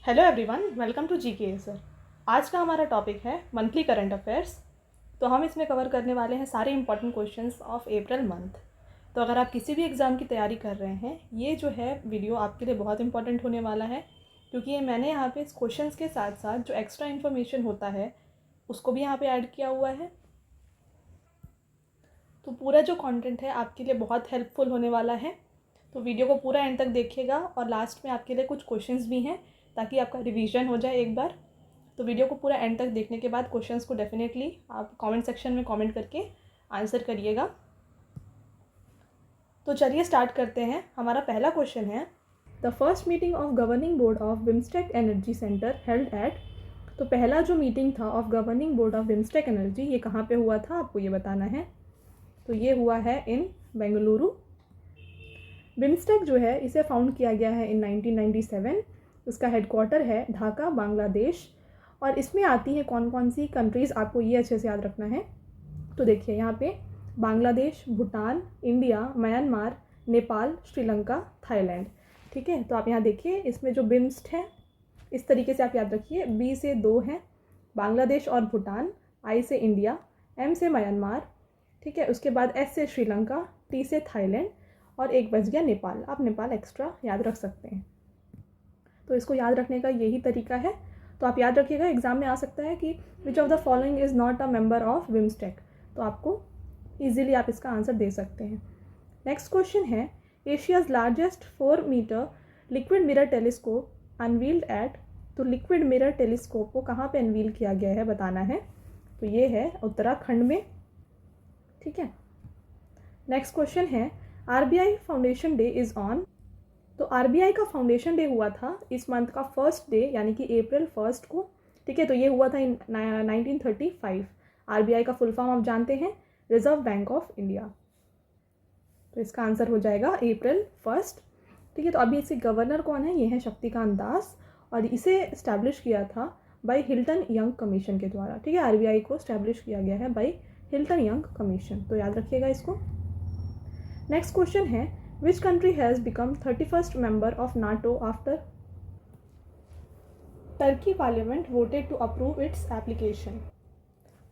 Hello everyone, welcome to GK sir. आज का हमारा टॉपिक है मंथली करंट अफेयर्स। तो हम इसमें कवर करने वाले हैं सारे important questions of April month. तो अगर आप किसी भी एग्ज़ाम की तैयारी कर रहे हैं, ये जो है वीडियो आपके लिए बहुत इंपॉर्टेंट होने वाला है, क्योंकि ये मैंने यहाँ पे क्वेश्चंस के साथ साथ जो एक्स्ट्रा इन्फॉर्मेशन होता है उसको भी यहाँ पर ऐड किया हुआ है। तो पूरा जो कॉन्टेंट है आपके लिए बहुत हेल्पफुल होने वाला है। तो वीडियो को पूरा एंड तक देखिएगा और लास्ट में आपके लिए कुछ क्वेश्चंस भी हैं ताकि आपका रिवीजन हो जाए एक बार। तो वीडियो को पूरा एंड तक देखने के बाद क्वेश्चंस को डेफिनेटली आप कमेंट सेक्शन में कमेंट करके आंसर करिएगा। तो चलिए स्टार्ट करते हैं। हमारा पहला क्वेश्चन है, the first meeting of governing board of BIMSTEC energy centre held at. तो पहला जो मीटिंग था of governing board of BIMSTEC energy, ये कहाँ पे हुआ था आपको ये बताना है। तो ये हुआ है इन बेंगलुरु। बिम्स्टेक जो है इसे फाउंड किया गया है इन 1997। इसका हेडक्वार्टर है ढाका, बांग्लादेश। और इसमें आती हैं कौन कौन सी कंट्रीज़, आपको ये अच्छे से याद रखना है। तो देखिए यहाँ पे Bangladesh, Bhutan, India, Myanmar, Nepal, Sri Lanka, Thailand. ठीक है, तो आप यहाँ देखिए इसमें जो बिम्स्ट है इस तरीके से आप याद रखिए। बी से 2 हैं बांग्लादेश और भूटान, आई से इंडिया, एम से म्यांमार, ठीक है, उसके बाद एस से श्रीलंका, टी से थाईलैंड और एक बच गया नेपाल। आप नेपाल एक्स्ट्रा याद रख सकते हैं। तो इसको याद रखने का यही तरीका है। तो आप याद रखिएगा, एग्जाम में आ सकता है कि which of the following is not a member of BIMSTEC. तो आपको ईजिली आप इसका आंसर दे सकते हैं। नेक्स्ट क्वेश्चन है, Asia's largest 4 metre liquid mirror telescope unveiled at. तो लिक्विड मिरर टेलीस्कोप को कहाँ पे अनवील किया गया है बताना है। तो ये है उत्तराखंड में। ठीक है, नेक्स्ट क्वेश्चन है, RBI foundation day is on. तो आरबीआई का फाउंडेशन डे हुआ था इस मंथ का फर्स्ट डे, यानी कि अप्रैल 1 को। ठीक है, तो ये हुआ था इन 1935। आरबीआई का फुल फॉर्म आप जानते हैं, रिजर्व बैंक ऑफ इंडिया। तो इसका आंसर हो जाएगा अप्रैल 1। ठीक है, तो अभी इसके गवर्नर कौन है, ये है शक्तिकांत दास और इसे इस्टेब्लिश किया था बाय हिल्टन यंग कमीशन के द्वारा। ठीक है, आरबीआई को इस्टेब्लिश किया गया है बाय हिल्टन यंग कमीशन। तो याद रखिएगा इसको। नेक्स्ट क्वेश्चन है, which country has become 31st member of NATO after. Turkey parliament voted to approve its application.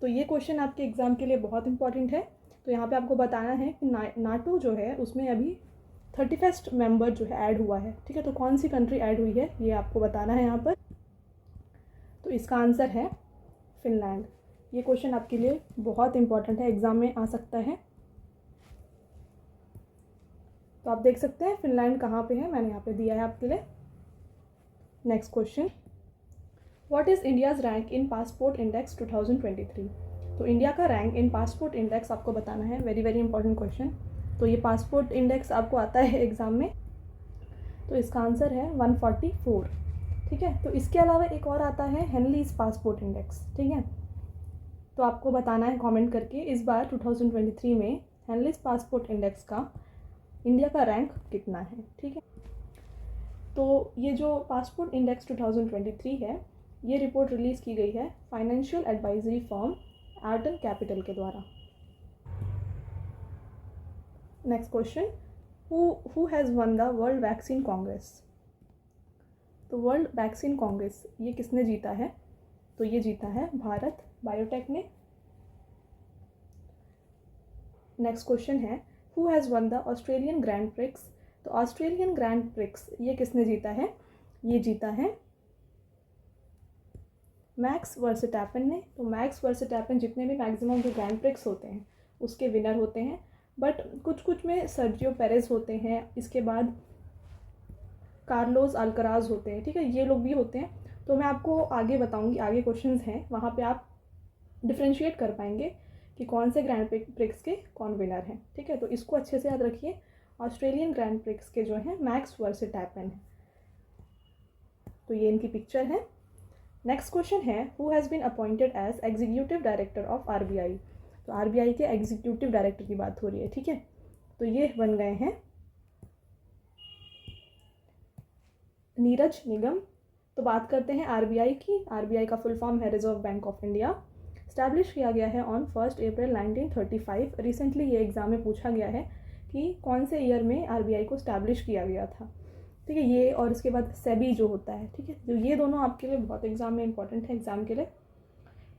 तो ये क्वेश्चन आपके एग्जाम के लिए बहुत इंपॉर्टेंट है। तो यहाँ पे आपको बताना है कि नाटो जो है उसमें अभी 31st मेंबर जो है ऐड हुआ है। ठीक है, तो कौन सी कंट्री ऐड हुई है ये आपको बताना है यहाँ पर। तो इसका आंसर है फिनलैंड। ये क्वेश्चन आपके लिए बहुत इंपॉर्टेंट है, एग्जाम में आ सकता है। तो आप देख सकते हैं फिनलैंड कहाँ पे है, मैंने यहाँ पे दिया है आपके लिए। Next question, what is India's rank in passport index 2023। तो इंडिया का रैंक इन पासपोर्ट इंडेक्स आपको बताना है। Very very important question. तो ये पासपोर्ट इंडेक्स आपको आता है एग्ज़ाम में। तो इसका आंसर है 144। ठीक है, तो इसके अलावा एक और आता है हेनलीज पासपोर्ट इंडेक्स। ठीक है, तो आपको बताना है कमेंट करके इस बार 2023 में हेनलीज पासपोर्ट इंडेक्स का इंडिया का रैंक कितना है। ठीक है, तो ये जो पासपोर्ट इंडेक्स 2023 है, ये रिपोर्ट रिलीज़ की गई है फाइनेंशियल एडवाइजरी फर्म आर्टन कैपिटल के द्वारा। Next question, who has won the world vaccine Congress. तो वर्ल्ड वैक्सीन कांग्रेस ये किसने जीता है। तो ये जीता है भारत बायोटेक ने। नेक्स्ट क्वेश्चन है, who has won the Australian grand prix. तो ऑस्ट्रेलियन ग्रैंड प्रिक्स ये किसने जीता है, ये जीता है मैक्स वर्सेटैपन ने। तो मैक्स वर्सेटैपन जितने भी मैक्सिमम जो ग्रैंड प्रिक्स होते हैं उसके विनर होते हैं, बट कुछ कुछ में सर्जियो पेरेज होते हैं, इसके बाद कार्लोस अल्कराज होते हैं। ठीक है, ये लोग भी होते हैं। तो मैं आपको आगे बताऊंगी, आगे क्वेश्चंस हैं वहाँ पे आप डिफ्रेंशिएट कर पाएंगे कि कौन से ग्रैंड प्रिक्स के कौन विनर हैं। ठीक है, तो इसको अच्छे से याद रखिए। ऑस्ट्रेलियन ग्रैंड प्रिक्स के जो हैं मैक्स वर्सेटैपन है। तो ये इनकी पिक्चर है। नेक्स्ट क्वेश्चन है, who has been appointed as executive director of RBI. तो आरबीआई के एग्जीक्यूटिव डायरेक्टर की बात हो रही है। ठीक है, तो ये बन गए हैं नीरज निगम। तो बात करते हैं आरबीआई की। आरबीआई का फुल फॉर्म है reserve bank of India. Establish किया गया है ऑन 1 अप्रैल 1935। रिसेंटली ये एग्ज़ाम में पूछा गया है कि कौन से ईयर में आरबीआई को स्टैब्लिश किया गया था। ठीक है, ये और इसके बाद सेबी जो होता है, ठीक है, जो ये दोनों आपके लिए बहुत एग्जाम में इंपॉर्टेंट है एग्जाम के लिए।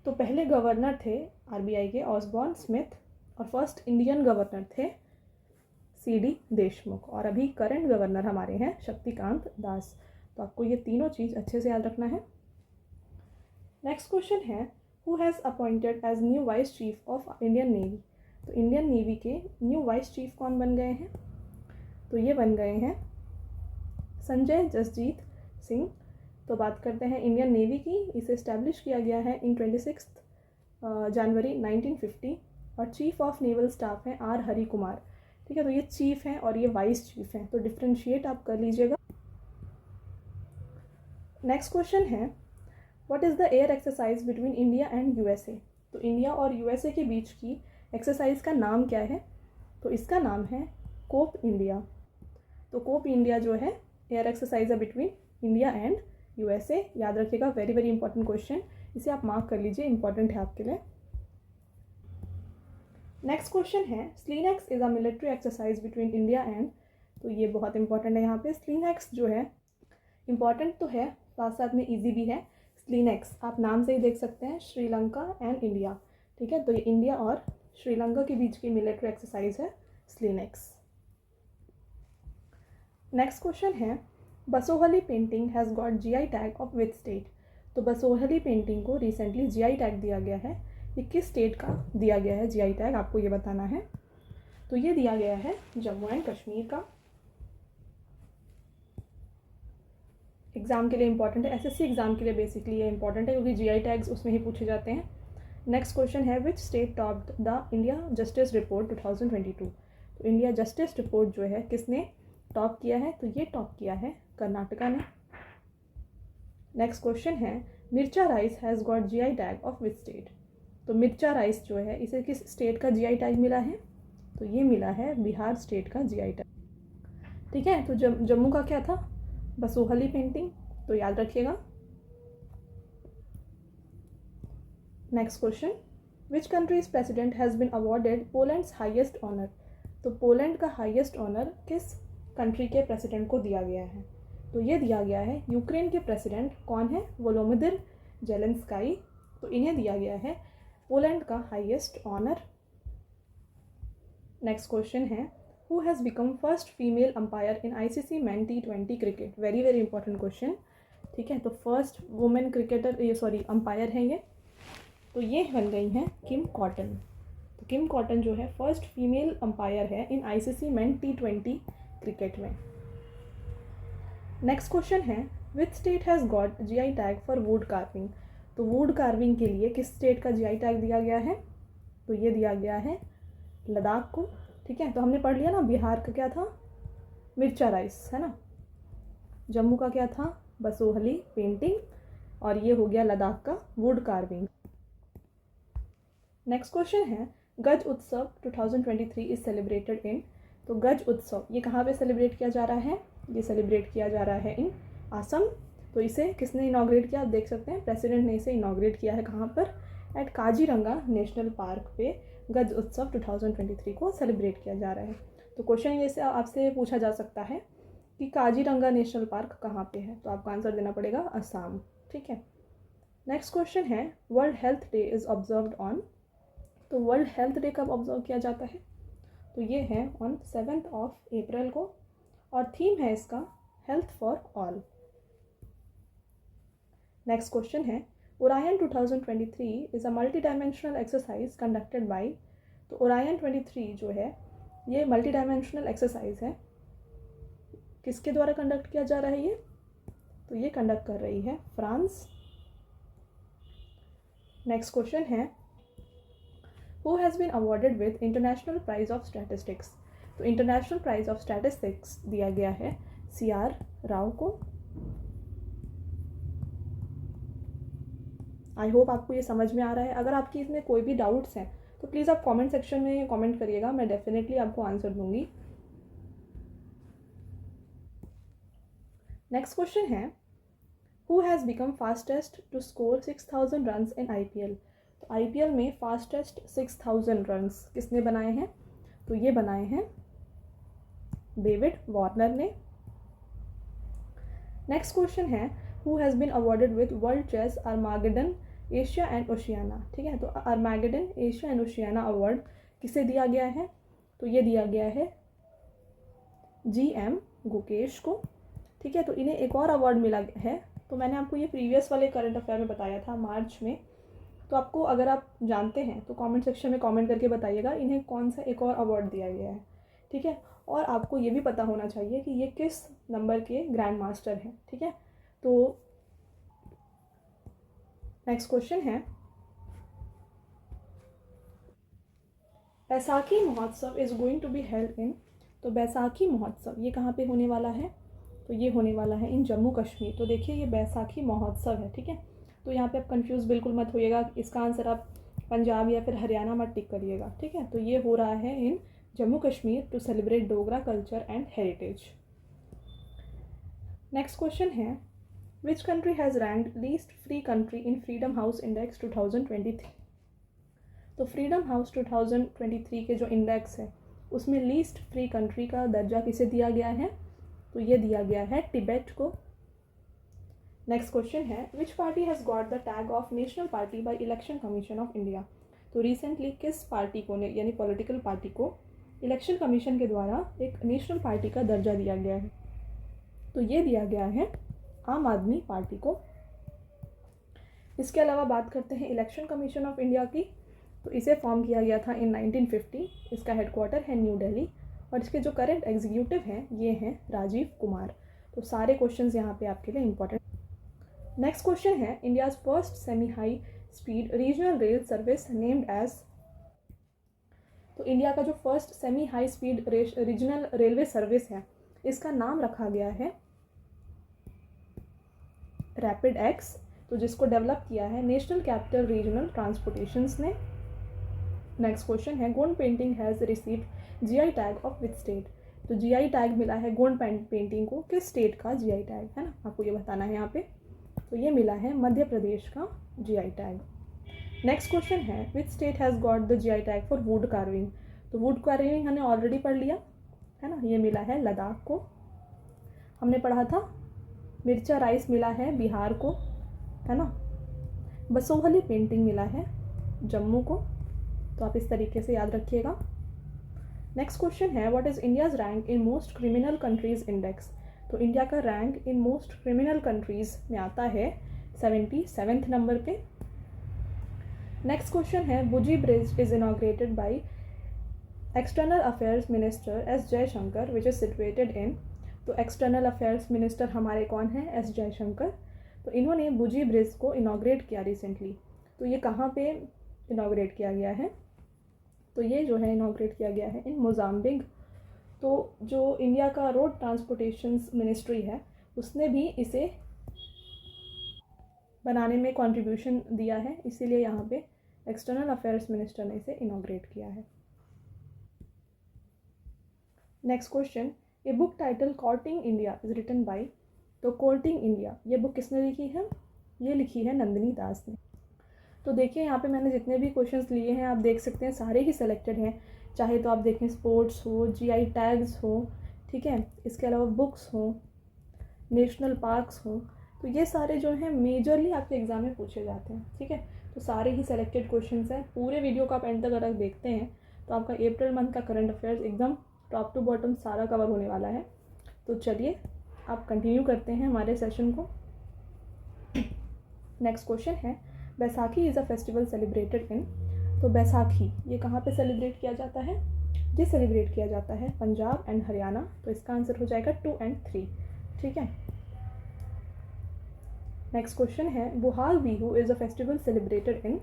तो पहले गवर्नर थे आरबीआई के ऑसबॉर्न स्मिथ, और फर्स्ट इंडियन गवर्नर थे सीडी देशमुख, और अभी करंट गवर्नर हमारे हैं शक्तिकांत दास। तो आपको ये तीनों चीज़ अच्छे से याद रखना है। नेक्स्ट क्वेश्चन है, who has appointed as new vice chief of Indian Navy. तो इंडियन नेवी के न्यू वाइस चीफ कौन बन गए हैं? तो ये बन गए हैं संजय जसजीत सिंह। तो बात करते हैं इंडियन नेवी की, इसे इस्टेब्लिश किया गया है इन 26 जनवरी 1950, और चीफ ऑफ नेवल स्टाफ हैं आर हरि कुमार। ठीक है, तो ये चीफ हैं और ये वाइस चीफ हैं, तो डिफ्रेंशिएट आप कर लीजिएगा। नेक्स्ट क्वेश्चन है, what is the air exercise between India and USA. तो इंडिया और यूएसए के बीच की एक्सरसाइज का नाम क्या है? तो इसका नाम है कोप इंडिया। तो कोप इंडिया जो है एयर एक्सरसाइज है बिटवीन इंडिया एंड यूएसए। याद रखिएगा, वेरी वेरी इंपॉर्टेंट क्वेश्चन, इसे आप मार्क कर लीजिए, इंपॉर्टेंट है आपके लिए। नेक्स्ट क्वेश्चन है, SLINEX is a military exercise between India and. तो ये बहुत इंपॉर्टेंट है यहाँ पे। स्लीनेक्स जो है इंपॉर्टेंट तो है, साथ साथ में ईजी भी है। स्लीनेक्स आप नाम से ही देख सकते हैं, श्रीलंका एंड इंडिया। ठीक है, तो ये इंडिया और श्रीलंका के बीच की मिलिट्री एक्सरसाइज है स्लीनेक्स। नेक्स्ट क्वेश्चन है, Basohli painting has got GI tag of which state. तो बसोहली पेंटिंग को रिसेंटली जीआई टैग दिया गया है। ये किस स्टेट का दिया गया है जीआई टैग, आपको ये बताना है। तो ये दिया गया है जम्मू एंड कश्मीर का। एग्ज़ाम के लिए इंपॉर्टेंट है, एसएससी एग्ज़ाम के लिए बेसिकली ये इंपॉर्टेंट है क्योंकि जीआई टैग्स उसमें ही पूछे जाते हैं। नेक्स्ट क्वेश्चन है, which state topped the India justice report 2022। तो इंडिया जस्टिस रिपोर्ट जो है किसने टॉप किया है? तो ये टॉप किया है कर्नाटका ने। नेक्स्ट क्वेश्चन है, मिर्चा rice has got GI tag of which state. तो मिर्चा राइस जो है इसे किस स्टेट का जीआई टैग मिला है? तो ये मिला है बिहार स्टेट का जीआई टैग। ठीक है, तो जम्मू का क्या था? बसोहली पेंटिंग, तो याद रखिएगा। Next question, which country's president has been awarded Poland's highest honour. तो पोलैंड का हाईएस्ट ऑनर किस कंट्री के प्रेसिडेंट को दिया गया है? तो ये दिया गया है यूक्रेन के प्रेसिडेंट कौन है? Volodymyr Zelensky. तो इन्हें दिया गया है पोलैंड का हाईएस्ट ऑनर। नेक्स्ट क्वेश्चन है, who has become first female umpire in ICC man T20 cricket. Very very important question. ठीक है, तो फर्स्ट वुमेन क्रिकेटर, ये सॉरी अंपायर हैं ये, तो ये बन गई हैं किम कॉटन। तो किम कॉटन जो है फर्स्ट फीमेल अंपायर है इन आईसीसी मैन T20 क्रिकेट में। नेक्स्ट क्वेश्चन है, which state has got GI tag for wood carving. तो वुड कार्विंग के लिए किस स्टेट का जीआई टैग दिया गया है? तो ये दिया गया है लद्दाख को। ठीक है, तो हमने पढ़ लिया ना, बिहार का क्या था? मिर्चा राइस है ना, जम्मू का क्या था? बसोहली पेंटिंग, और ये हो गया लद्दाख का वुड कार्विंग। नेक्स्ट क्वेश्चन है, गज उत्सव 2023 इज सेलिब्रेटेड इन। तो गज उत्सव ये कहाँ पे सेलिब्रेट किया जा रहा है? ये सेलिब्रेट किया जा रहा है इन असम। तो इसे किसने इनॉग्रेट किया? आप देख सकते हैं प्रेसिडेंट ने इसे इनॉग्रेट किया है। कहाँ पर? एट काजीरंगा नेशनल पार्क पे गज उत्सव 2023 को सेलिब्रेट किया जा रहा है। तो क्वेश्चन ये से आपसे पूछा जा सकता है कि काजीरंगा नेशनल पार्क कहाँ पे है? तो आपका आंसर देना पड़ेगा असम। ठीक है, नेक्स्ट क्वेश्चन है, world health day is observed on. तो वर्ल्ड हेल्थ डे कब ऑब्जर्व किया जाता है? तो ये है ऑन 7 अप्रैल को, और थीम है इसका health for all. Next question है, Orion 2023 is a multi dimensional exercise conducted by. तो ओरायन 23 जो है ये मल्टी डायमेंशनल एक्सरसाइज है, किसके द्वारा कंडक्ट किया जा रहा है ये? तो ये कंडक्ट कर रही है फ्रांस। नेक्स्ट क्वेश्चन है, who has been awarded with international prize of statistics. तो इंटरनेशनल प्राइज ऑफ स्टैटिस्टिक्स दिया गया है CR राव को। आई होप आपको ये समझ में आ रहा है। अगर आपकी इसमें कोई भी डाउट्स हैं तो प्लीज़ आप कमेंट सेक्शन में कमेंट करिएगा, मैं डेफिनेटली आपको आंसर दूंगी। नेक्स्ट क्वेश्चन है, who has become fastest to score 6000 runs in IPL। तो IPL में फास्टेस्ट 6000 रन्स किसने बनाए हैं? तो ये बनाए हैं डेविड वार्नर ने। नेक्स्ट क्वेश्चन है who has been awarded with world chess Armageddon Asia and Oceania. ठीक है, तो Armageddon Asia and Oceania award किसे दिया गया है? तो ये दिया गया है GM गुकेश को। ठीक है, तो इन्हें एक और अवार्ड मिला है, तो मैंने आपको ये प्रीवियस वाले करंट अफेयर में बताया था मार्च में। तो आपको अगर आप जानते हैं तो कमेंट सेक्शन में कमेंट करके बताइएगा इन्हें कौन सा एक और अवार्ड दिया गया है। ठीक है, और आपको ये भी पता होना चाहिए कि ये किस नंबर के ग्रैंड मास्टर हैं। ठीक है, तो नेक्स्ट क्वेश्चन है Baisakhi Mahotsav is going to be held in. तो बैसाखी महोत्सव ये कहाँ पे होने वाला है? तो ये होने वाला है इन जम्मू कश्मीर। तो देखिए ये बैसाखी महोत्सव है। ठीक है, तो यहाँ पे आप कंफ्यूज बिल्कुल मत होइएगा, इसका आंसर आप पंजाब या फिर हरियाणा मत टिक करिएगा। ठीक है, तो ये हो रहा है in Jammu Kashmir to celebrate Dogra culture and heritage. Next question है which country has ranked least free country in Freedom House index 2023। तो फ्रीडम हाउस 2023 के जो इंडेक्स है उसमें लीस्ट फ्री कंट्री का दर्जा किसे दिया गया है? तो ये दिया गया है तिब्बत को। नेक्स्ट क्वेश्चन है विच party has got the tag of national party by election commission of India. तो रिसेंटली किस पार्टी को यानी पॉलिटिकल पार्टी को इलेक्शन कमीशन के द्वारा एक नेशनल पार्टी का दर्जा दिया गया है? तो ये दिया गया है आम आदमी पार्टी को। इसके अलावा बात करते हैं इलेक्शन कमीशन ऑफ इंडिया की। तो इसे फॉर्म किया गया था इन 1950। इसका हेडक्वार्टर है न्यू दिल्ली और इसके जो करंट एग्जीक्यूटिव हैं ये हैं राजीव कुमार। तो सारे क्वेश्चंस यहाँ पे आपके लिए इंपॉर्टेंट। नेक्स्ट क्वेश्चन है India's first semi high speed regional rail service named as. तो इंडिया का जो first semi high speed regional railway service है इसका नाम रखा गया है रैपिड एक्स। तो जिसको डेवलप किया है नेशनल कैपिटल रीजनल ट्रांसपोर्टेशंस ने। नेक्स्ट क्वेश्चन है Gond painting has received GI tag of which state. तो GI टैग मिला है गोंड पेंटिंग को किस स्टेट का GI टैग है ना, आपको ये बताना है यहाँ पे। तो ये मिला है मध्य प्रदेश का GI टैग। नेक्स्ट क्वेश्चन है which state has got the GI tag for wood carving. तो वुड कार्विंग हमने ऑलरेडी पढ़ लिया है ना, ये मिला है लद्दाख को। हमने पढ़ा था मिर्चा राइस मिला है बिहार को है ना। बसोहली पेंटिंग मिला है जम्मू को। तो आप इस तरीके से याद रखिएगा। नेक्स्ट क्वेश्चन है what is India's rank in most criminal countries index. तो इंडिया का rank in most criminal countries में आता है 77वें नंबर पे। नेक्स्ट क्वेश्चन है Buzi bridge is inaugurated by external affairs minister S Jaishankar which is situated in. तो external affairs minister हमारे कौन हैं? S जयशंकर। तो इन्होंने बुजी ब्रिज को इनॉग्रेट किया रिसेंटली। तो ये कहाँ पे इनॉग्रेट किया गया है? तो ये जो है इनॉग्रेट किया गया है इन मोजाम्बिक। तो जो इंडिया का रोड ट्रांसपोर्टेशन मिनिस्ट्री है उसने भी इसे बनाने में कंट्रीब्यूशन दिया है, इसीलिए यहाँ पे एक्सटर्नल अफेयर्स मिनिस्टर ने इसे इनॉग्रेट किया है। Next question a book title courting India is written by. तो कोर्टिंग इंडिया ये बुक किसने लिखी है? ये लिखी है नंदिनी दास ने। तो देखिए यहाँ पे मैंने जितने भी क्वेश्चंस लिए हैं आप देख सकते हैं सारे ही सिलेक्टेड हैं, चाहे तो आप देखें स्पोर्ट्स हो, GI टैग्स हो, ठीक है, इसके अलावा बुक्स हो, नेशनल पार्क्स हो। तो ये सारे जो हैं मेजरली आपके एग्ज़ाम में पूछे जाते हैं। ठीक है, तो सारे ही सिलेक्टेड क्वेश्चंस हैं। पूरे वीडियो का आप एंड तक अगर देखते हैं तो आपका अप्रैल मंथ का करंट अफेयर्स एकदम टॉप टू बॉटम सारा कवर होने वाला है। तो चलिए आप कंटिन्यू करते हैं हमारे सेशन को। नेक्स्ट क्वेश्चन है Baisakhi is a festival celebrated in. तो बैसाखी ये कहाँ पे सेलिब्रेट किया जाता है? ये सेलिब्रेट किया जाता है पंजाब एंड हरियाणा। तो इसका आंसर हो जाएगा 2 और 3। ठीक है, नेक्स्ट क्वेश्चन है Bohag Bihu is a festival celebrated in.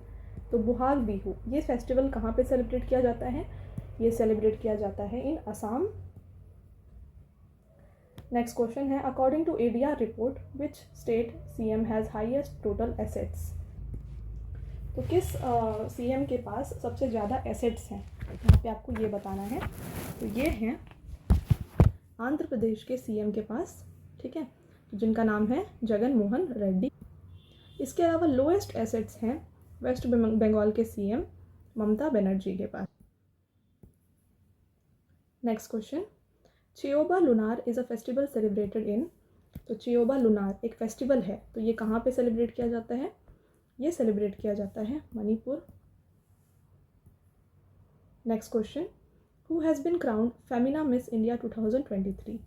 तो बुहाग बिहू ये फेस्टिवल कहाँ पे सेलिब्रेट किया जाता है? ये सेलिब्रेट किया जाता है इन असम। नेक्स्ट क्वेश्चन है according to ADR report which state CM has highest total assets. तो किस CM के पास सबसे ज़्यादा एसेट्स हैं? यहाँ पे आपको ये बताना है। तो ये हैं आंध्र प्रदेश के CM के पास, ठीक है, जिनका नाम है जगन मोहन रेड्डी। इसके अलावा लोएस्ट एसेट्स हैं वेस्ट बंगाल के CM ममता बनर्जी के पास। नेक्स्ट क्वेश्चन चियोबा lunar is a festival celebrated in. तो चियोबा लुनार एक फेस्टिवल है, तो ये कहाँ पे सेलिब्रेट किया जाता है? ये सेलिब्रेट किया जाता है Manipur. Next question, who has bin crowned Femina miss India 2023?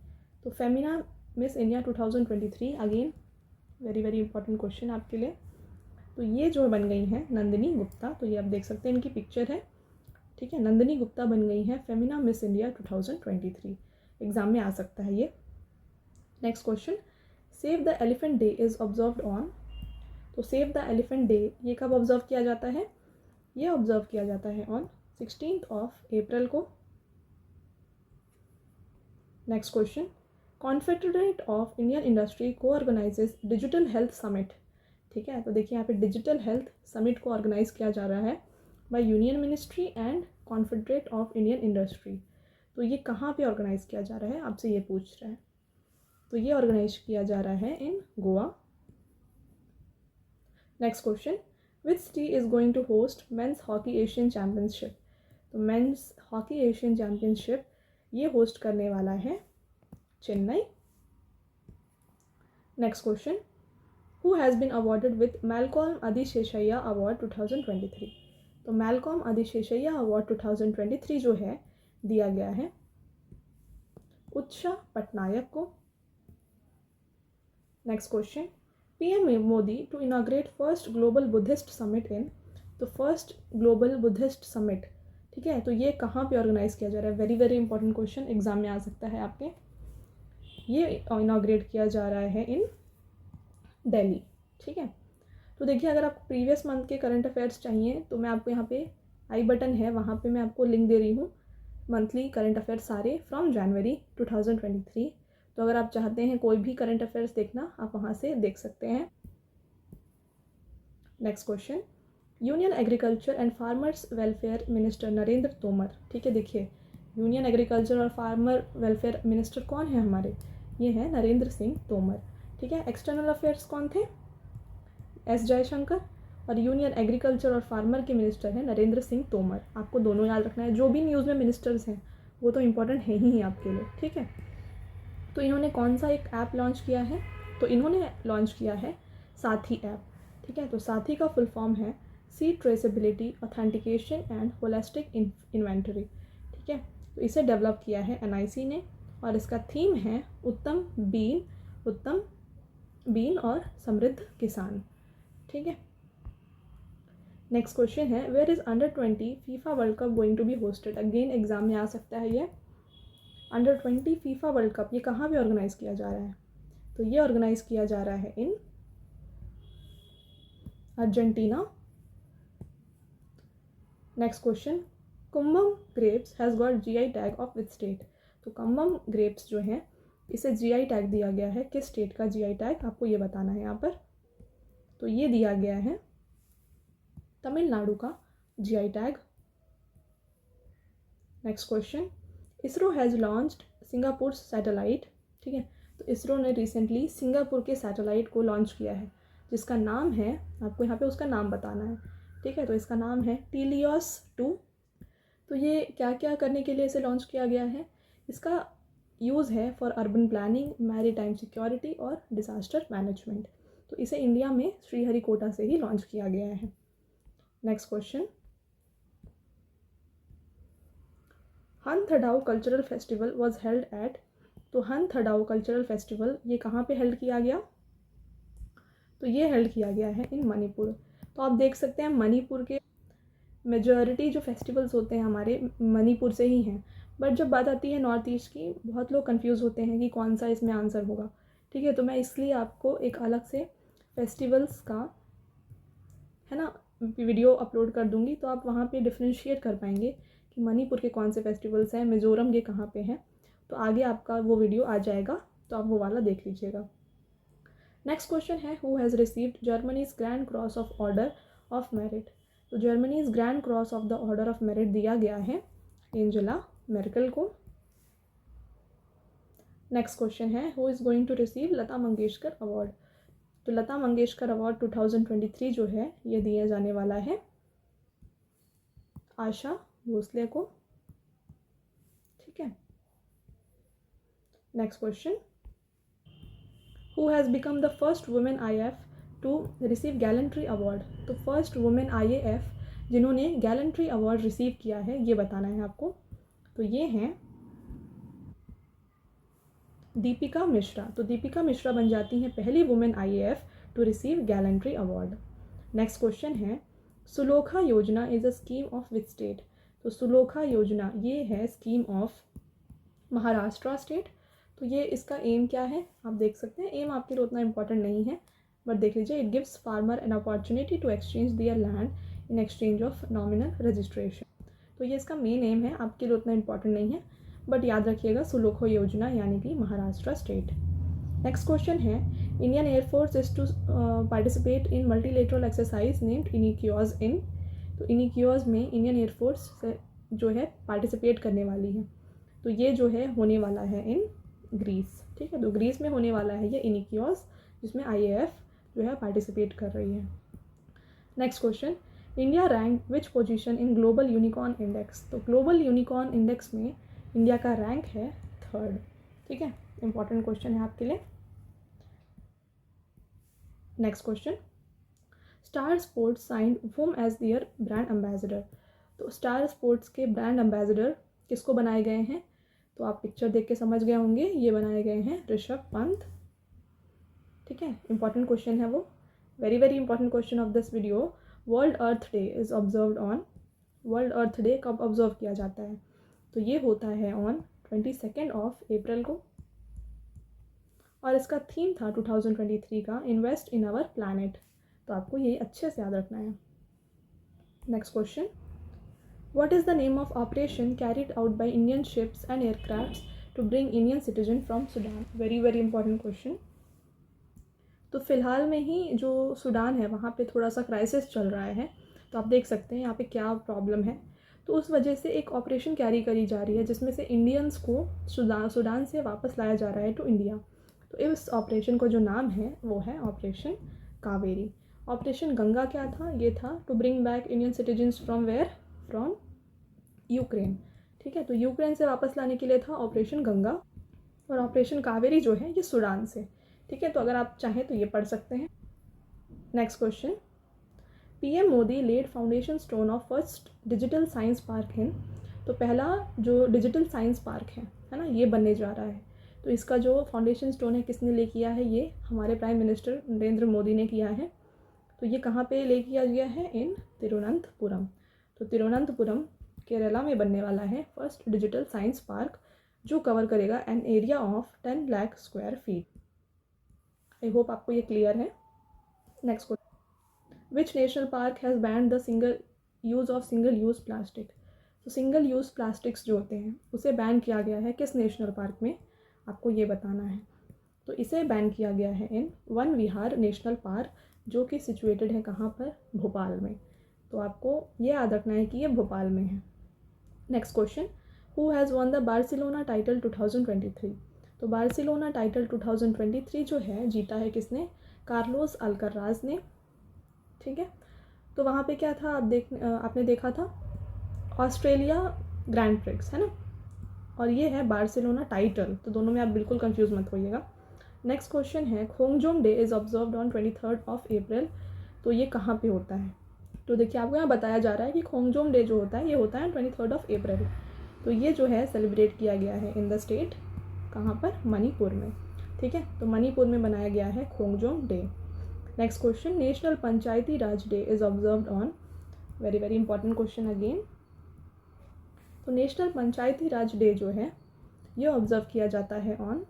तो Femina miss India 2023 again very very important question आपके लिए। तो ये जो बन गई हैं नंदिनी गुप्ता, तो ये आप देख सकते हैं इनकी पिक्चर है, ठीक है। नंदिनी गुप्ता बन गई हैं फेमिना मिस इंडिया 2023, एग्जाम में आ सकता है ये। Next question, save the elephant day is observed on? तो सेव द एलिफेंट डे ये कब ऑब्जर्व किया जाता है? ये ऑब्जर्व किया जाता है ऑन 16 अप्रैल को। Next question, Confederate of Indian industry को ऑर्गेनाइजेज डिजिटल हेल्थ समिट, ठीक है। तो देखिए यहाँ पे डिजिटल हेल्थ समिट को ऑर्गेनाइज किया जा रहा है by union ministry and Confederate of Indian industry. तो ये कहाँ पे ऑर्गेनाइज किया जा रहा है, आपसे ये पूछ रहा है। तो ये ऑर्गेनाइज किया जा रहा है in Goa. Next question, which city is going to host men's hockey Asian championship? तो मेंस हॉकी एशियन चैम्पियनशिप ये होस्ट करने वाला है Chennai. Next question, who has been awarded with Malcolm Adiseshiah award 2023? तो मैलकॉम आदिशेषैया अवार्ड 2023 जो है दिया गया है उत्षा पटनायक को। Next question, PM Modi to inaugurate first global Buddhist summit in? तो फर्स्ट ग्लोबल बुद्धिस्ट समिट, ठीक है, तो ये कहाँ पे ऑर्गेनाइज किया जा रहा है? Very very important question, exam में आ सकता है आपके। ये इनाग्रेट किया जा रहा है इन दिल्ली, ठीक है। तो देखिए अगर आपको प्रीवियस मंथ के करंट अफेयर्स चाहिए तो मैं आपको यहाँ पे आई बटन है, वहाँ पे मैं आपको लिंक दे रही हूँ मंथली करंट अफेयर्स सारे फ्रॉम जनवरी 2023। तो अगर आप चाहते हैं कोई भी करंट अफेयर्स देखना, आप वहाँ से देख सकते हैं। Next question, union agriculture and farmers welfare minister Narendra Tomar, ठीक है। देखिए यूनियन एग्रीकल्चर और फार्मर वेलफेयर मिनिस्टर कौन है हमारे? ये हैं नरेंद्र सिंह तोमर, ठीक है। एक्सटर्नल अफेयर्स कौन थे? एस जयशंकर। और यूनियन एग्रीकल्चर और फार्मर के मिनिस्टर हैं नरेंद्र सिंह तोमर। आपको दोनों याद रखना है, जो भी न्यूज़ में मिनिस्टर्स हैं वो तो इम्पोर्टेंट है ही आपके लिए, ठीक है। तो इन्होंने कौन सा एक ऐप लॉन्च किया है? तो इन्होंने लॉन्च किया है साथी ऐप, ठीक है। तो साथी का फुल फॉर्म है seed traceability authentication and holistic inventory, ठीक है। तो इसे डेवलप किया है एनआईसी ने और इसका थीम है उत्तम बीन और समृद्ध किसान, ठीक है। नेक्स्ट क्वेश्चन है, where is under twenty FIFA World Cup going to be hosted? Again exam में आ सकता है ये। अंडर-20 फीफा वर्ल्ड कप ये कहाँ पे ऑर्गेनाइज किया जा रहा है? तो ये ऑर्गेनाइज किया जा रहा है in Argentina. Next question, Kumbum grapes has got GI tag of which state? तो कुंभम ग्रेप्स जो है इसे जीआई टैग दिया गया है, किस स्टेट का जीआई टैग आपको ये बताना है यहाँ पर। तो ये दिया गया है तमिलनाडु का GI tag. Next question, ISRO has launched Singapore satellite, ठीक है। तो इसरो ने रिसेंटली सिंगापुर के सैटेलाइट को लॉन्च किया है जिसका नाम है, आपको यहाँ पे उसका नाम बताना है, ठीक है। तो इसका नाम है टीलियोस 2। तो ये क्या क्या करने के लिए इसे लॉन्च किया गया है? इसका यूज़ है for urban planning, maritime security और डिज़ास्टर मैनेजमेंट। तो इसे इंडिया में श्रीहरिकोटा से ही लॉन्च किया गया है। Next question, Hunthadou cultural festival was held at? तो हनथड़ाऊ कल्चरल फेस्टिवल ये कहाँ पे हेल्ड किया गया? तो ये हेल्ड किया गया है इन मणिपुर। तो आप देख सकते हैं मणिपुर के मेजॉरिटी जो फेस्टिवल्स होते हैं हमारे मणिपुर से ही हैं। बट जब बात आती है नॉर्थ ईस्ट की, बहुत लोग कंफ्यूज होते हैं कि कौन सा इसमें आंसर होगा, ठीक है। तो मैं इसलिए आपको एक अलग से फेस्टिवल्स का है ना वीडियो अपलोड कर दूंगी, तो आप वहाँ पे डिफ्रेंशिएट कर पाएंगे कि मणिपुर के कौन से फेस्टिवल्स हैं, मिज़ोरम के कहाँ पे हैं। तो आगे आपका वो वीडियो आ जाएगा, तो आप वो वाला देख लीजिएगा। नेक्स्ट क्वेश्चन है, who has received Germany's grand cross of order of merit? तो Germany's grand cross of the order of merit दिया गया है एंजेला मेर्केल को। नेक्स्ट क्वेश्चन है, who is going to receive Lata Mangeshkar award? तो लता मंगेशकर अवार्ड 2023 जो है ये दिया जाने वाला है आशा भोसले को, ठीक है। Next question, who has become the first women IAF to receive gallantry award. तो फर्स्ट वुमेन IAF जिन्होंने गैलेंट्री अवार्ड रिसीव किया है ये बताना है आपको। तो ये हैं दीपिका मिश्रा। तो दीपिका मिश्रा बन जाती हैं पहली women IAF to receive gallantry award. Next question है Sulokha Yojana is a scheme of which state. तो सुलोखा योजना ये है स्कीम ऑफ महाराष्ट्र स्टेट। तो ये इसका एम क्या है आप देख सकते हैं। एम आपके लिए उतना इंपॉर्टेंट नहीं है बट देख लीजिए, it gives farmer an opportunity to exchange their land in exchange of nominal registration. तो ये इसका मेन एम है, आपके लिए उतना इंपॉर्टेंट नहीं है बट याद रखिएगा सुलोखा योजना यानी कि महाराष्ट्र स्टेट। नेक्स्ट क्वेश्चन है Indian air force is to participate in multilateral exercise named Iniochos in. तो इनिक्योज में इंडियन एयरफोर्स जो है पार्टिसिपेट करने वाली है। तो ये जो है होने वाला है इन ग्रीस। ठीक है, तो ग्रीस में होने वाला है ये इनिक्योज जिसमें IAF जो है पार्टिसिपेट कर रही है। Next question India rank which position in global unicorn index. तो ग्लोबल यूनिकॉर्न इंडेक्स में इंडिया का रैंक है 3rd। ठीक है, इंपॉर्टेंट क्वेश्चन है आपके लिए। Next question Star Sports signed whom as their brand ambassador. तो स्टार स्पोर्ट्स के ब्रांड एम्बेसडर किसको बनाए गए हैं। तो आप पिक्चर देख के समझ गए होंगे, ये बनाए गए हैं ऋषभ पंत। ठीक है, इंपॉर्टेंट क्वेश्चन है वो, very very important question of this video. World earth day is observed on. World earth day कब ऑब्जर्व किया जाता है। तो ये होता है ऑन 22 अप्रैल को और इसका थीम था 2023 का इन्वेस्ट इन आवर प्लैनेट। तो आपको ये अच्छे से याद रखना है। Next question what is the name of operation carried out by Indian ships and aircrafts to bring Indian citizen from Sudan. Very very important question. तो फ़िलहाल में ही जो सूडान है वहाँ पे थोड़ा सा क्राइसिस चल रहा है। तो आप देख सकते हैं यहाँ पे क्या प्रॉब्लम है। तो उस वजह से एक ऑपरेशन कैरी करी जा रही है जिसमें से इंडियंस को सूडान से वापस लाया जा रहा है टू इंडिया। तो इस ऑपरेशन को जो नाम है वो है ऑपरेशन कावेरी। ऑपरेशन गंगा क्या था, ये था to bring back Indian citizens from where, from Ukraine. ठीक है, तो यूक्रेन से वापस लाने के लिए था ऑपरेशन गंगा और ऑपरेशन कावेरी जो है ये सूडान से। ठीक है, तो अगर आप चाहें तो ये पढ़ सकते हैं। Next question PM Modi laid foundation stone of first digital science park in. तो पहला जो डिजिटल साइंस पार्क है ना, ये बनने जा रहा है। तो इसका जो फाउंडेशन स्टोन है किसने ले किया है, ये हमारे प्राइम मिनिस्टर नरेंद्र मोदी ने किया है। तो ये कहाँ पे ले किया गया है, इन तिरुवनंतपुरम। तो तिरुवनंतपुरम केरला में बनने वाला है फर्स्ट डिजिटल साइंस पार्क जो कवर करेगा an area of 10 lakh square feet. I hope आपको ये क्लियर है। Next question which national park has band the single use of single use plastic. तो सिंगल यूज़ प्लास्टिक्स जो होते हैं उसे बैन किया गया है किस नेशनल पार्क में, आपको ये बताना है। तो इसे बैन किया गया है in one Vihar national park जो कि सिचुएटेड है कहाँ पर, भोपाल में। तो आपको ये याद रखना है कि ये भोपाल में है। Next question who has won the Barcelona title 2023। तो बार्सिलोना टाइटल 2023 जो है जीता है किसने, कार्लोस अल्कराज ने। ठीक है, तो वहाँ पे क्या था आपने देखा था ऑस्ट्रेलिया ग्रैंड प्रिक्स है ना, और ये है बार्सिलोना टाइटल। तो दोनों में आप बिल्कुल कंफ्यूज मत होइएगा। नेक्स्ट क्वेश्चन है Khongjom day is observed on 23 अप्रैल। तो ये कहाँ पे होता है। तो देखिए आपको यहाँ बताया जा रहा है कि खोंगजोंग डे जो होता है ये होता है 23 अप्रैल। तो ये जो है सेलिब्रेट किया गया है इन द स्टेट, कहाँ पर, मणिपुर में। ठीक है, तो मणिपुर में बनाया गया है Khongjom day. Next question national Panchayati Raj day is observed on, very very important question again. तो नेशनल पंचायती राज डे जो है ये ऑब्जर्व किया जाता है ऑन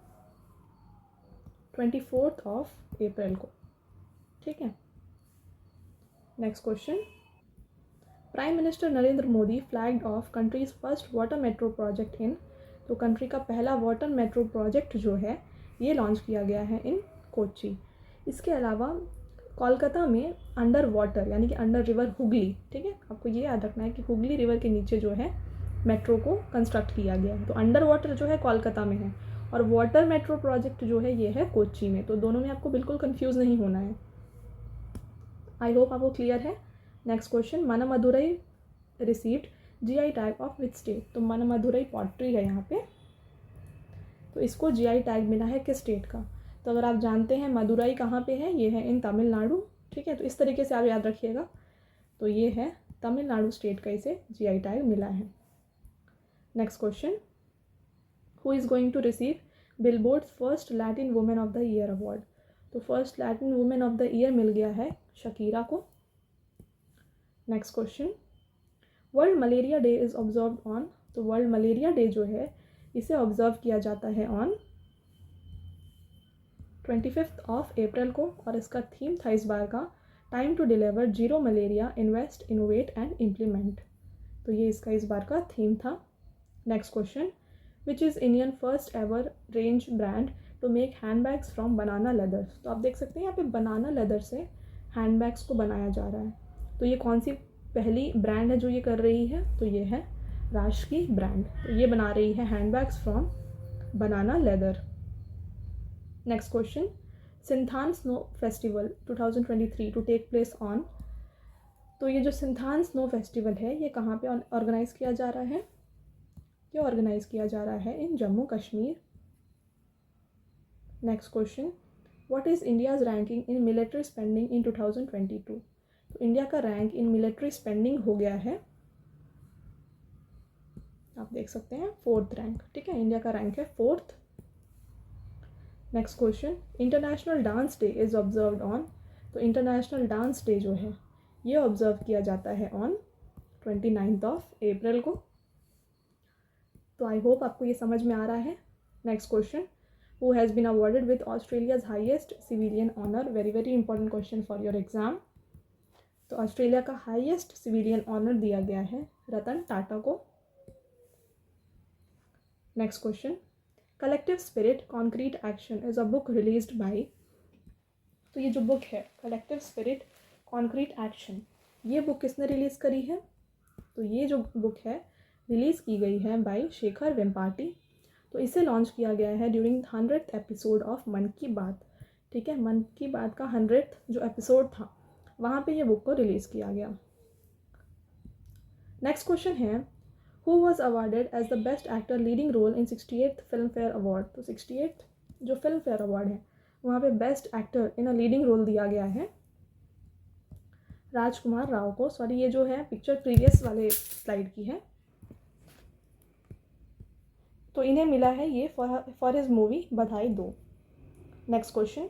24 अप्रैल को। ठीक है, next question prime minister Narendra Modi flagged of countries first water metro project in. तो कंट्री का पहला वाटर मेट्रो प्रोजेक्ट जो है ये लॉन्च किया गया है इन कोच्चि। इसके अलावा कोलकाता में अंडर वाटर यानी कि अंडर रिवर हुगली, ठीक है, आपको ये याद रखना है कि हुगली रिवर के नीचे जो है मेट्रो को कंस्ट्रक्ट किया गया है। तो अंडर वाटर जो है कोलकाता में है और वाटर मेट्रो प्रोजेक्ट जो है ये है कोच्चि में। तो दोनों में आपको बिल्कुल कंफ्यूज नहीं होना है। आई होप आपको क्लियर है। Next question Manamadurai received GI tag of which state. तो मनमदुरई पॉटरी है यहाँ पे, तो इसको GI टैग मिला है किस स्टेट का। तो अगर आप जानते हैं मदुराई कहाँ पे है, ये है इन तमिलनाडु, ठीक है। तो इस तरीके से आप याद रखिएगा। तो ये है तमिलनाडु स्टेट का इसे जीआई टैग मिला है। Next question, who is going to receive Billboard first Latin women of the year award. तो first Latin women of the year मिल गया है शकीरा को। Next question, world malaria day is observe on. तो world malaria day जो है इसे observe किया जाता है ऑन 25 अप्रैल को, और इसका थीम था इस बार का time to deliver zero malaria, invest, innovate and implement. तो ये इसका इस बार का थीम था। Next question, which is Indian first ever range brand to make hand bags from banana leather. तो आप देख सकते हैं यहाँ पे बनाना लेदर से हैंड बैग्स को बनाया जा रहा है। तो ये कौन सी पहली ब्रांड है जो ये कर रही है, तो ये है राश की ब्रांड। तो ये बना रही है hand bags from banana leather. Next question, Sinthan snow festival 2023 to take place on. तो ये जो सिंथान स्नो फेस्टिवल है ये कहाँ पे ऑर्गेनाइज किया जा रहा है, ये ऑर्गेनाइज किया जा रहा है in Jammu Kashmir. Next question, what is India's ranking in military spending in 2022। तो इंडिया का रैंक इन मिलिट्री स्पेंडिंग हो गया है, आप देख सकते हैं 4th रैंक, ठीक है। इंडिया का रैंक है 4th। Next question, international dance day is observed on. तो इंटरनेशनल डांस डे जो है ये ऑब्जर्व किया जाता है ऑन 29 अप्रैल को। तो आई होप आपको ये समझ में आ रहा है। Next question, who has been awarded with Australia's highest civilian honour. Very very important question for your exam. तो ऑस्ट्रेलिया का हाईएस्ट सिविलियन ऑनर दिया गया है रतन टाटा को। Next question, collective spirit concrete action is a book released by. तो ये जो book है कलेक्टिव स्पिरिट कॉन्क्रीट एक्शन, ये बुक किसने रिलीज़ करी है। तो ये जो बुक है रिलीज़ की गई है बाय शेखर वेम्पाटी। तो इसे लॉन्च किया गया है ड्यूरिंग 100th एपिसोड ऑफ मन की बात, ठीक है। मन की बात का 100th जो एपिसोड था वहाँ पे ये बुक को रिलीज़ किया गया। नेक्स्ट क्वेश्चन है, who was awarded as the best actor leading role in 68th Filmfare award. तो 68th जो फिल्म फेयर अवार्ड है वहाँ पे best actor in a leading role दिया गया है राजकुमार राव को। सॉरी, ये जो है पिक्चर प्रीवियस वाले स्लाइड की है। तो इन्हें मिला है ये फॉर हिज मूवी बधाई 2। नेक्स्ट क्वेश्चन,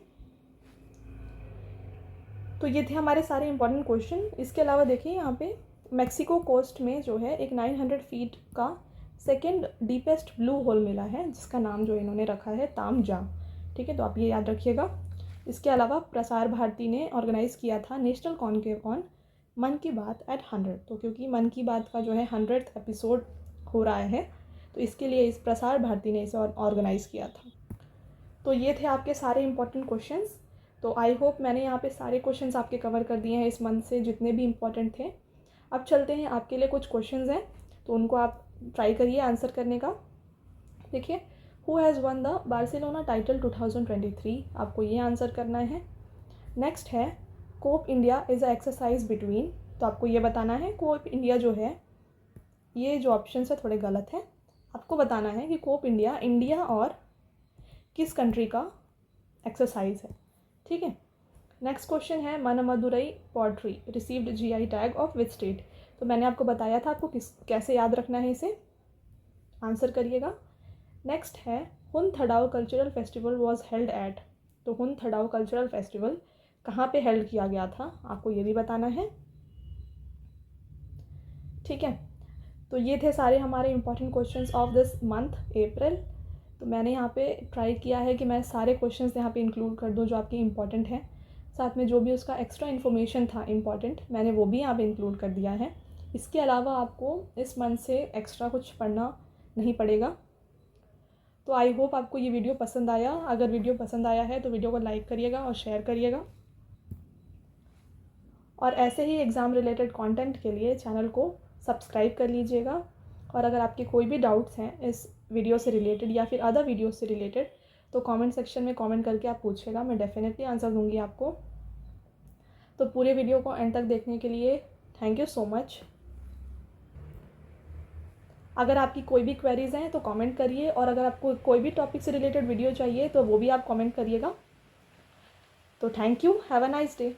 तो ये थे हमारे सारे इंपॉर्टेंट क्वेश्चन। इसके अलावा देखिए यहाँ पे मैक्सिको कोस्ट में जो है एक 900 फीट का सेकेंड डीपेस्ट ब्लू होल मिला है जिसका नाम जो इन्होंने रखा है तामजा, ठीक है। तो आप ये याद रखिएगा। इसके अलावा प्रसार भारती ने ऑर्गेनाइज़ किया था नेशनल कॉन्क्लेव ऑन मन की बात एट 100। तो क्योंकि मन की बात का जो है 100th एपिसोड हो रहा है तो इसके लिए इस प्रसार भारती ने इसे ऑर्गेनाइज़ किया था। तो ये थे आपके सारे इंपॉर्टेंट क्वेश्चंस। तो आई होप मैंने यहाँ पे सारे क्वेश्चंस आपके कवर कर दिए हैं इस मंथ से जितने भी इम्पॉर्टेंट थे। अब चलते हैं, आपके लिए कुछ क्वेश्चंस हैं तो उनको आप ट्राई करिए आंसर करने का। देखिए, who has won the Barcelona title 2023, आपको ये आंसर करना है। नेक्स्ट है Cope India is a exercise between. तो आपको ये बताना है कोप इंडिया जो है, ये जो ऑप्शन है थोड़े गलत हैं। आपको बताना है कि कोप इंडिया इंडिया और किस कंट्री का एक्सरसाइज है, ठीक है। नेक्स्ट क्वेश्चन है Manamadurai pottery received GI tag of which state. तो मैंने आपको बताया था आपको कैसे याद रखना है, इसे आंसर करिएगा। नेक्स्ट है Hun Thadou cultural festival was held at. तो हुन थडाओ कल्चरल फेस्टिवल कहाँ पे हेल्ड किया गया था, आपको ये भी बताना है, ठीक है। तो ये थे सारे हमारे important questions of this month अप्रैल। तो मैंने यहाँ पे ट्राई किया है कि मैं सारे क्वेश्चंस यहाँ पे इंक्लूड कर दूँ जो आपके इंपॉर्टेंट हैं, साथ में जो भी उसका एक्स्ट्रा इन्फॉर्मेशन था इंपॉर्टेंट मैंने वो भी यहाँ पे इंक्लूड कर दिया है। इसके अलावा आपको इस मंथ से एक्स्ट्रा कुछ पढ़ना नहीं पड़ेगा। तो आई होप आपको ये वीडियो पसंद आया। अगर वीडियो पसंद आया है तो वीडियो को लाइक करिएगा और शेयर करिएगा, और ऐसे ही एग्ज़ाम रिलेटेड कंटेंट के लिए चैनल को सब्सक्राइब कर लीजिएगा। और अगर आपके कोई भी डाउट्स हैं इस वीडियो से रिलेटेड या फिर अदर वीडियो से रिलेटेड तो कमेंट सेक्शन में कमेंट करके आप पूछिएगा, मैं डेफिनेटली आंसर दूंगी आपको। तो पूरे वीडियो को एंड तक देखने के लिए थैंक यू सो मच। अगर आपकी कोई भी क्वेरीज़ हैं तो कमेंट करिए, और अगर आपको कोई भी टॉपिक से रिलेटेड वीडियो चाहिए तो वो भी आप कमेंट करिएगा। तो thank you, have a nice day.